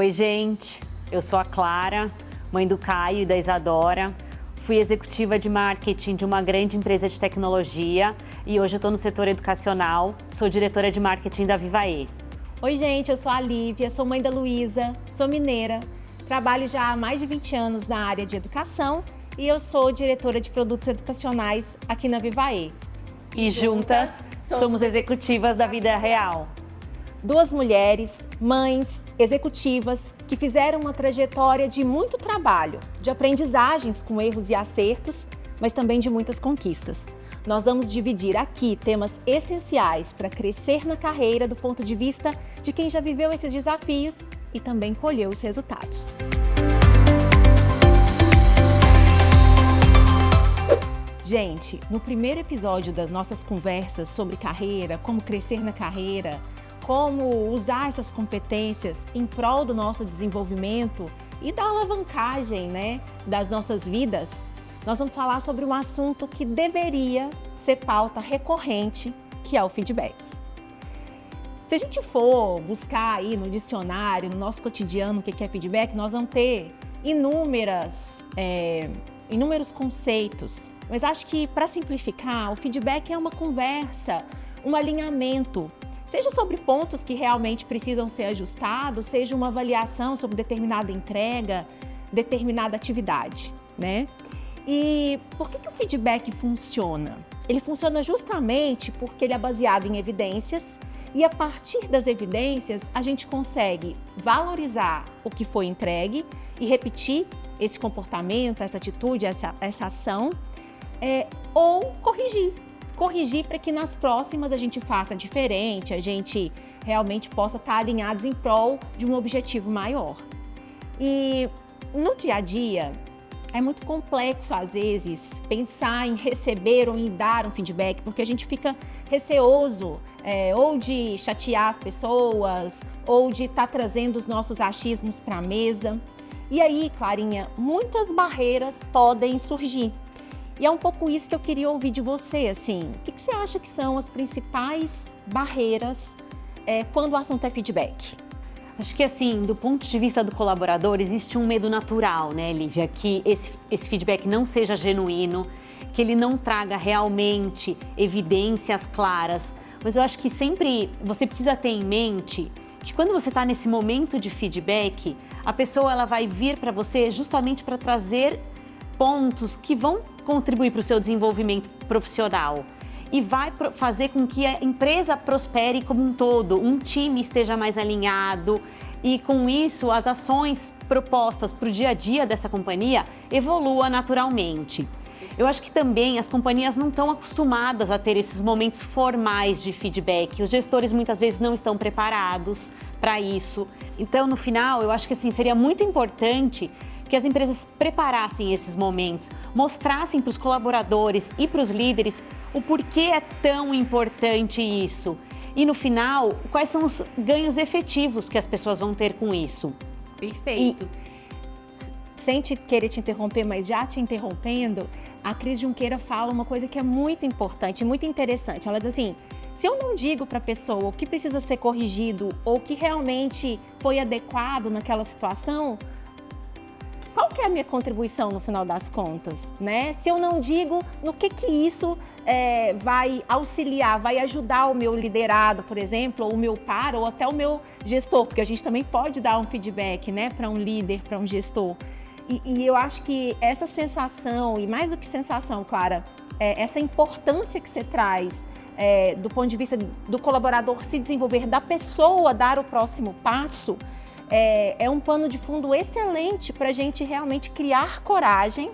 Oi, gente. Eu sou a Clara, mãe do Caio e da Isadora. Fui executiva de marketing de uma grande empresa de tecnologia e hoje eu estou no setor educacional. Sou diretora de marketing da Vivae. Oi, gente. Eu sou a Lívia, sou mãe da Luísa, sou mineira. Trabalho já há mais de 20 anos na área de educação e eu sou diretora de produtos educacionais aqui na Vivae. E juntas somos executivas da vida real. Duas mulheres, mães, executivas, que fizeram uma trajetória de muito trabalho, de aprendizagens com erros e acertos, mas também de muitas conquistas. Nós vamos dividir aqui temas essenciais para crescer na carreira do ponto de vista de quem já viveu esses desafios e também colheu os resultados. Gente, no primeiro episódio das nossas conversas sobre carreira, como crescer na carreira, como usar essas competências em prol do nosso desenvolvimento e da alavancagem, das nossas vidas, nós vamos falar sobre um assunto que deveria ser pauta recorrente, que é o feedback. Se a gente for buscar aí no dicionário, no nosso cotidiano, o que é feedback, nós vamos ter inúmeros conceitos. Mas acho que, para simplificar, o feedback é uma conversa, um alinhamento, seja sobre pontos que realmente precisam ser ajustados, seja uma avaliação sobre determinada entrega, determinada atividade, E por que o feedback funciona? Ele funciona justamente porque ele é baseado em evidências e a partir das evidências a gente consegue valorizar o que foi entregue e repetir esse comportamento, essa atitude, essa ação, ou corrigir para que nas próximas a gente faça diferente, a gente realmente possa estar alinhados em prol de um objetivo maior. E no dia a dia, é muito complexo, às vezes, pensar em receber ou em dar um feedback, porque a gente fica receoso ou de chatear as pessoas, ou de estar trazendo os nossos achismos para a mesa. E aí, Clarinha, muitas barreiras podem surgir. E é um pouco isso que eu queria ouvir de você, assim. O que você acha que são as principais barreiras quando o assunto é feedback? Acho que, assim, do ponto de vista do colaborador, existe um medo natural, Lívia? Que esse feedback não seja genuíno, que ele não traga realmente evidências claras. Mas eu acho que sempre você precisa ter em mente que quando você está nesse momento de feedback, a pessoa ela vai vir para você justamente para trazer pontos que vão contribuir para o seu desenvolvimento profissional e vai fazer com que a empresa prospere como um todo, um time esteja mais alinhado e com isso as ações propostas para o dia a dia dessa companhia evoluam naturalmente. Eu acho que também as companhias não estão acostumadas a ter esses momentos formais de feedback. Os gestores muitas vezes não estão preparados para isso. Então, no final, eu acho que assim, seria muito importante que as empresas preparassem esses momentos, mostrassem para os colaboradores e para os líderes o porquê é tão importante isso. E no final, quais são os ganhos efetivos que as pessoas vão ter com isso. Perfeito. Sem querer te interromper, mas já te interrompendo, a Cris Junqueira fala uma coisa que é muito importante, muito interessante. Ela diz assim, se eu não digo para a pessoa o que precisa ser corrigido ou o que realmente foi adequado naquela situação, qual que é a minha contribuição no final das contas, Se eu não digo no que isso vai auxiliar, vai ajudar o meu liderado, por exemplo, ou o meu par, ou até o meu gestor, porque a gente também pode dar um feedback, para um líder, para um gestor. E eu acho que essa sensação, e mais do que sensação, Clara, essa importância que você traz do ponto de vista do colaborador se desenvolver, da pessoa dar o próximo passo, é um pano de fundo excelente para a gente realmente criar coragem,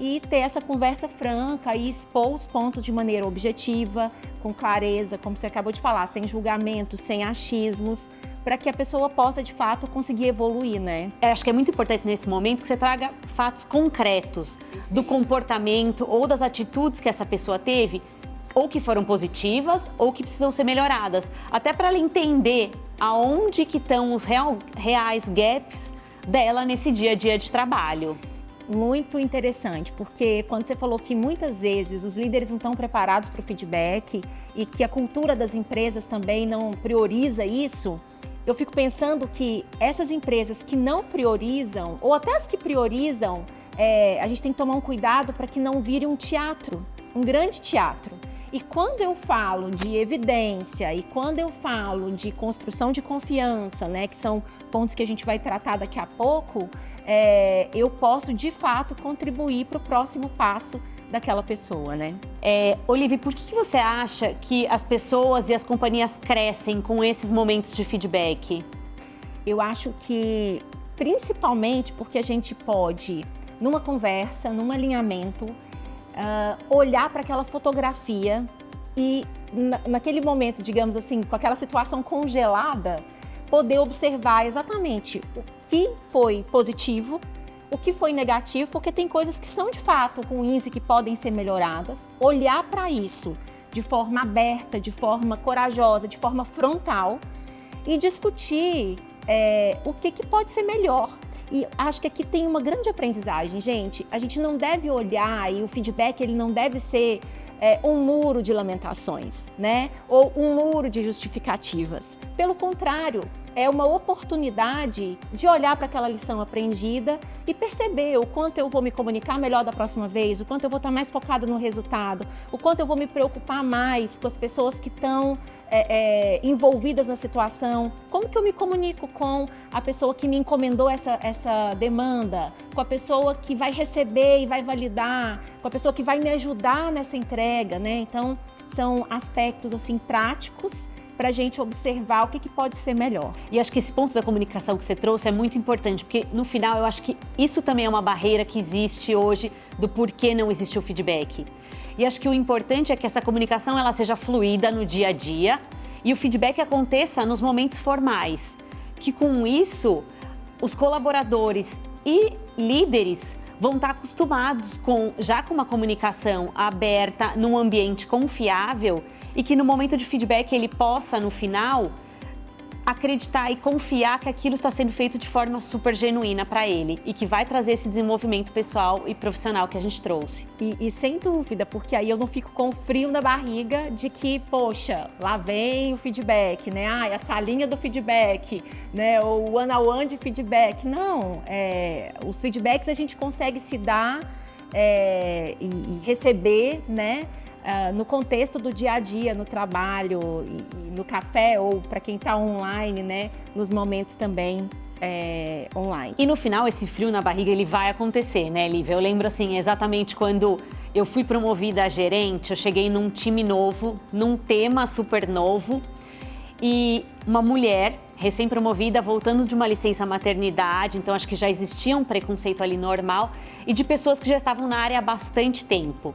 e ter essa conversa franca e expor os pontos de maneira objetiva, com clareza, como você acabou de falar, sem julgamento, sem achismos, para que a pessoa possa, de fato, conseguir evoluir, Acho que é muito importante nesse momento que você traga fatos concretos do comportamento ou das atitudes que essa pessoa teve, ou que foram positivas ou que precisam ser melhoradas, até para ela entender aonde que estão os reais gaps dela nesse dia a dia de trabalho. Muito interessante, porque quando você falou que muitas vezes os líderes não estão preparados para o feedback e que a cultura das empresas também não prioriza isso, eu fico pensando que essas empresas que não priorizam, ou até as que priorizam, a gente tem que tomar um cuidado para que não vire um teatro, um grande teatro. E quando eu falo de evidência e quando eu falo de construção de confiança, né, que são pontos que a gente vai tratar daqui a pouco, eu posso, de fato, contribuir para o próximo passo daquela pessoa, né? Olivia, por que você acha que as pessoas e as companhias crescem com esses momentos de feedback? Eu acho que, principalmente porque a gente pode, numa conversa, num alinhamento, olhar para aquela fotografia e, naquele momento, digamos assim, com aquela situação congelada, poder observar exatamente o que foi positivo, o que foi negativo, porque tem coisas que são de fato ruins e que podem ser melhoradas. Olhar para isso de forma aberta, de forma corajosa, de forma frontal e discutir o que pode ser melhor. E acho que aqui tem uma grande aprendizagem, gente. A gente não deve olhar e o feedback ele não deve ser um muro de lamentações, né? Ou um muro de justificativas. Pelo contrário, é uma oportunidade de olhar para aquela lição aprendida e perceber o quanto eu vou me comunicar melhor da próxima vez, o quanto eu vou estar mais focada no resultado, o quanto eu vou me preocupar mais com as pessoas que estão envolvidas na situação, como que eu me comunico com a pessoa que me encomendou essa demanda, com a pessoa que vai receber e vai validar, com a pessoa que vai me ajudar nessa entrega, né? Então, são aspectos assim práticos para a gente observar o que pode ser melhor. E acho que esse ponto da comunicação que você trouxe é muito importante, porque no final eu acho que isso também é uma barreira que existe hoje do porquê não existe o feedback. E acho que o importante é que essa comunicação ela seja fluida no dia a dia e o feedback aconteça nos momentos formais. Que com isso, os colaboradores e líderes vão estar acostumados já com uma comunicação aberta, num ambiente confiável e que no momento de feedback ele possa, no final, acreditar e confiar que aquilo está sendo feito de forma super genuína para ele e que vai trazer esse desenvolvimento pessoal e profissional que a gente trouxe. E sem dúvida, porque aí eu não fico com frio na barriga de que, poxa, lá vem o feedback, né? A salinha do feedback, né? O one-on-one de feedback. Não, os feedbacks a gente consegue se dar e receber, né? No contexto do dia a dia, no trabalho, e no café ou para quem está online, né, nos momentos também online. E no final, esse frio na barriga, ele vai acontecer, né, Lívia? Eu lembro, assim, exatamente quando eu fui promovida a gerente, eu cheguei num time novo, num tema super novo, e uma mulher recém-promovida, voltando de uma licença maternidade, então acho que já existia um preconceito ali normal, e de pessoas que já estavam na área há bastante tempo.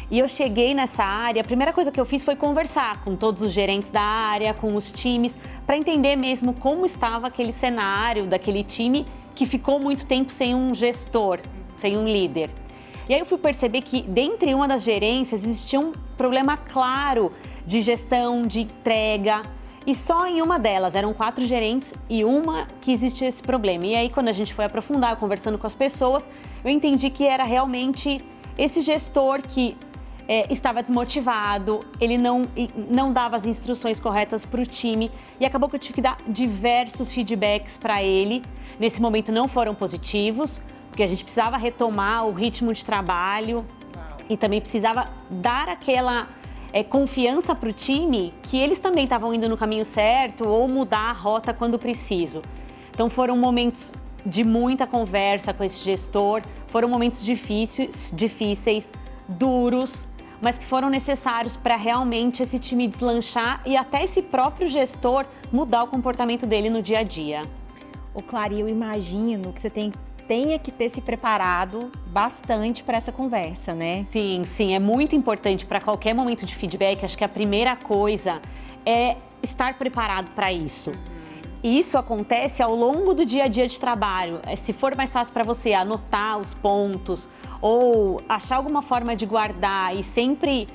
E eu cheguei nessa área, a primeira coisa que eu fiz foi conversar com todos os gerentes da área, com os times, para entender mesmo como estava aquele cenário daquele time que ficou muito tempo sem um gestor, sem um líder. E aí eu fui perceber que, dentre uma das gerências, existia um problema claro de gestão, de entrega, e só em uma delas, eram 4 gerentes e uma que existia esse problema. E aí, quando a gente foi aprofundar, conversando com as pessoas, eu entendi que era realmente esse gestor que estava desmotivado, ele não dava as instruções corretas para o time e acabou que eu tive que dar diversos feedbacks para ele. Nesse momento não foram positivos, porque a gente precisava retomar o ritmo de trabalho e também precisava dar aquela confiança para o time que eles também estavam indo no caminho certo ou mudar a rota quando preciso. Então foram momentos de muita conversa com esse gestor, foram momentos difíceis, duros, mas que foram necessários para realmente esse time deslanchar e até esse próprio gestor mudar o comportamento dele no dia a dia. Ô Clary, eu imagino que você tenha que ter se preparado bastante para essa conversa, né? Sim, é muito importante para qualquer momento de feedback. Acho que a primeira coisa é estar preparado para isso. E isso acontece ao longo do dia a dia de trabalho. Se for mais fácil para você anotar os pontos ou achar alguma forma de guardar e sempre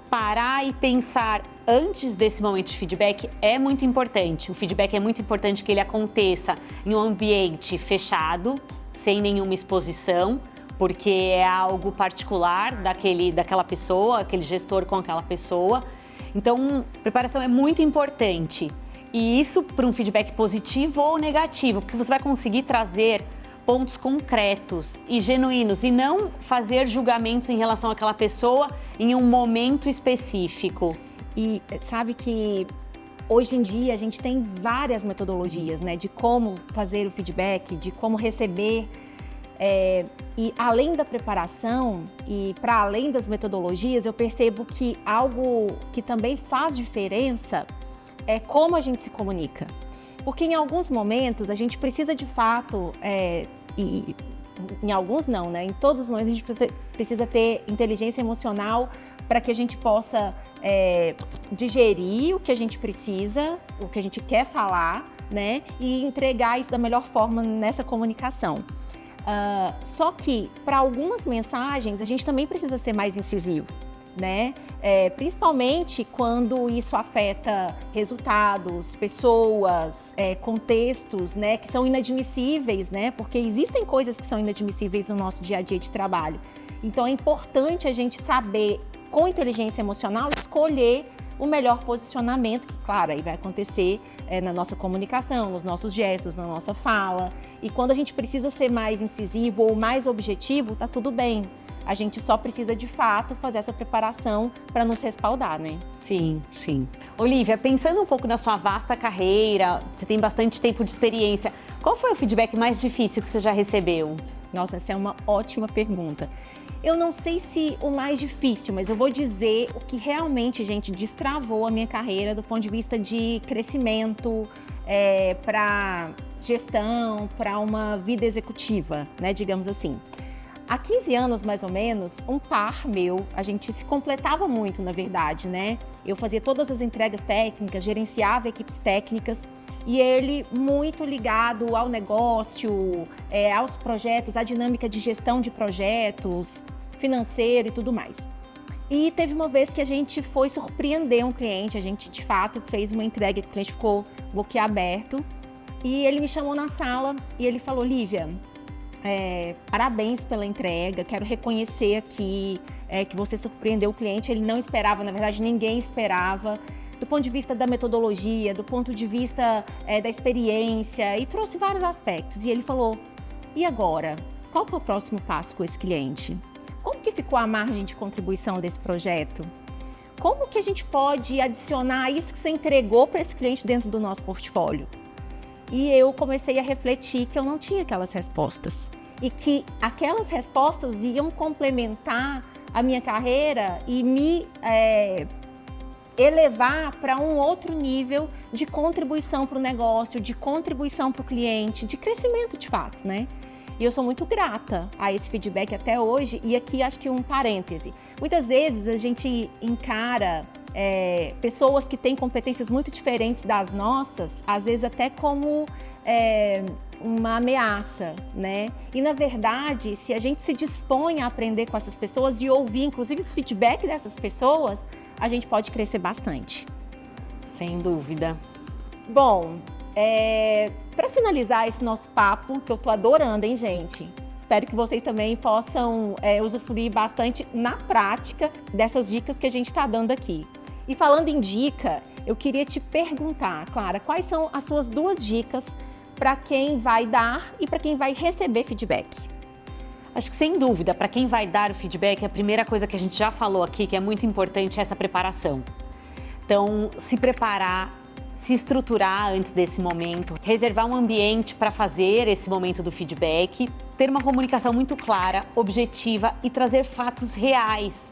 parar e pensar antes desse momento de feedback, é muito importante. O feedback é muito importante que ele aconteça em um ambiente fechado, sem nenhuma exposição, porque é algo particular daquela pessoa, aquele gestor com aquela pessoa. Então, preparação é muito importante. E isso para um feedback positivo ou negativo, porque você vai conseguir trazer pontos concretos e genuínos e não fazer julgamentos em relação àquela pessoa em um momento específico. E sabe que hoje em dia a gente tem várias metodologias, né, de como fazer o feedback, de como receber. E além da preparação e para além das metodologias, eu percebo que algo que também faz diferença é como a gente se comunica. Porque em alguns momentos a gente precisa de fato, e em alguns não, né? Em todos os momentos a gente precisa ter inteligência emocional para que a gente possa digerir o que a gente precisa, o que a gente quer falar, né? E entregar isso da melhor forma nessa comunicação. Só que para algumas mensagens a gente também precisa ser mais incisivo, né? Principalmente quando isso afeta resultados, pessoas, contextos, né? Que são inadmissíveis, né? Porque existem coisas que são inadmissíveis no nosso dia a dia de trabalho. Então é importante a gente saber, com inteligência emocional, escolher o melhor posicionamento, que claro, aí vai acontecer na nossa comunicação, nos nossos gestos, na nossa fala. E quando a gente precisa ser mais incisivo ou mais objetivo, tá tudo bem. A gente só precisa, de fato, fazer essa preparação para nos respaldar, né? Sim, sim. Olivia, pensando um pouco na sua vasta carreira, você tem bastante tempo de experiência, qual foi o feedback mais difícil que você já recebeu? Nossa, essa é uma ótima pergunta. Eu não sei se o mais difícil, mas eu vou dizer o que realmente, gente, destravou a minha carreira do ponto de vista de crescimento, para gestão, para uma vida executiva, né, digamos assim. Há 15 anos, mais ou menos, um par meu, a gente se completava muito, na verdade, né? Eu fazia todas as entregas técnicas, gerenciava equipes técnicas e ele muito ligado ao negócio, aos projetos, à dinâmica de gestão de projetos, financeiro e tudo mais. E teve uma vez que a gente foi surpreender um cliente, a gente de fato fez uma entrega que o cliente ficou boquiaberto e ele me chamou na sala e ele falou: Lívia, parabéns pela entrega, quero reconhecer aqui que você surpreendeu o cliente, ele não esperava, na verdade ninguém esperava, do ponto de vista da metodologia, do ponto de vista da experiência, e trouxe vários aspectos. E ele falou: e agora? Qual que é o próximo passo com esse cliente? Como que ficou a margem de contribuição desse projeto? Como que a gente pode adicionar isso que você entregou para esse cliente dentro do nosso portfólio? E eu comecei a refletir que eu não tinha aquelas respostas e que aquelas respostas iam complementar a minha carreira e me elevar para um outro nível de contribuição para o negócio, de contribuição para o cliente, de crescimento de fato, né? E eu sou muito grata a esse feedback até hoje. E aqui acho que um parêntese. Muitas vezes a gente encara pessoas que têm competências muito diferentes das nossas, às vezes até como uma ameaça, né? E na verdade, se a gente se dispõe a aprender com essas pessoas e ouvir, inclusive, o feedback dessas pessoas, a gente pode crescer bastante. Sem dúvida. Bom, para finalizar esse nosso papo, que eu tô adorando, hein, gente? Espero que vocês também possam usufruir bastante na prática dessas dicas que a gente está dando aqui. E falando em dica, eu queria te perguntar, Clara, quais são as suas 2 dicas para quem vai dar e para quem vai receber feedback? Acho que sem dúvida, para quem vai dar o feedback, a primeira coisa que a gente já falou aqui, que é muito importante, é essa preparação. Então, se preparar, se estruturar antes desse momento, reservar um ambiente para fazer esse momento do feedback, ter uma comunicação muito clara, objetiva e trazer fatos reais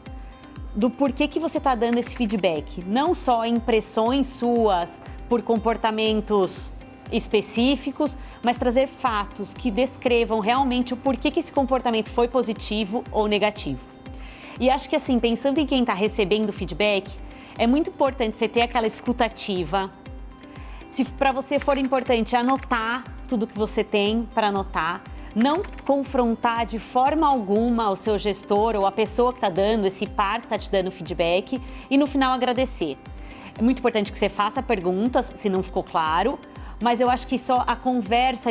do porquê que você está dando esse feedback. Não só impressões suas por comportamentos específicos, mas trazer fatos que descrevam realmente o porquê que esse comportamento foi positivo ou negativo. E acho que assim, pensando em quem está recebendo feedback, é muito importante você ter aquela escuta ativa. Se para você for importante anotar tudo que você tem para anotar, não confrontar de forma alguma o seu gestor ou a pessoa que está dando, esse par que está te dando feedback, e no final agradecer. É muito importante que você faça perguntas, se não ficou claro, mas eu acho que só a conversa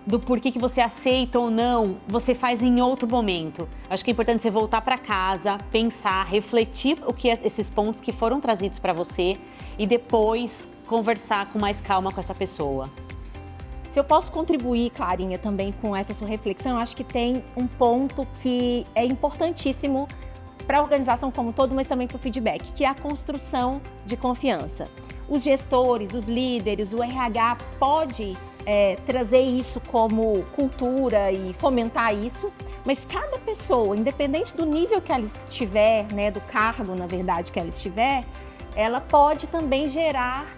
do porquê que você aceita ou não, você faz em outro momento. Acho que é importante você voltar para casa, pensar, refletir o que esses pontos que foram trazidos para você e depois conversar com mais calma com essa pessoa? Se eu posso contribuir, Clarinha, também com essa sua reflexão, eu acho que tem um ponto que é importantíssimo para a organização como um todo, mas também para o feedback, que é a construção de confiança. Os gestores, os líderes, o RH pode trazer isso como cultura e fomentar isso, mas cada pessoa, independente do nível que ela estiver, né, do cargo, na verdade, que ela estiver, ela pode também gerar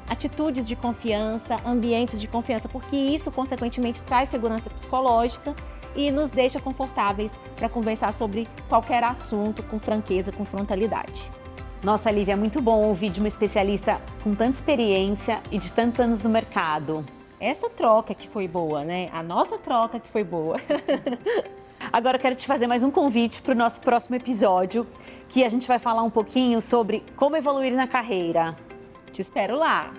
atitudes de confiança, ambientes de confiança, porque isso, consequentemente, traz segurança psicológica e nos deixa confortáveis para conversar sobre qualquer assunto com franqueza, com frontalidade. Nossa, Lívia, é muito bom ouvir de uma especialista com tanta experiência e de tantos anos no mercado. Essa troca que foi boa, né? A nossa troca que foi boa. Agora eu quero te fazer mais um convite para o nosso próximo episódio, que a gente vai falar um pouquinho sobre como evoluir na carreira. Te espero lá!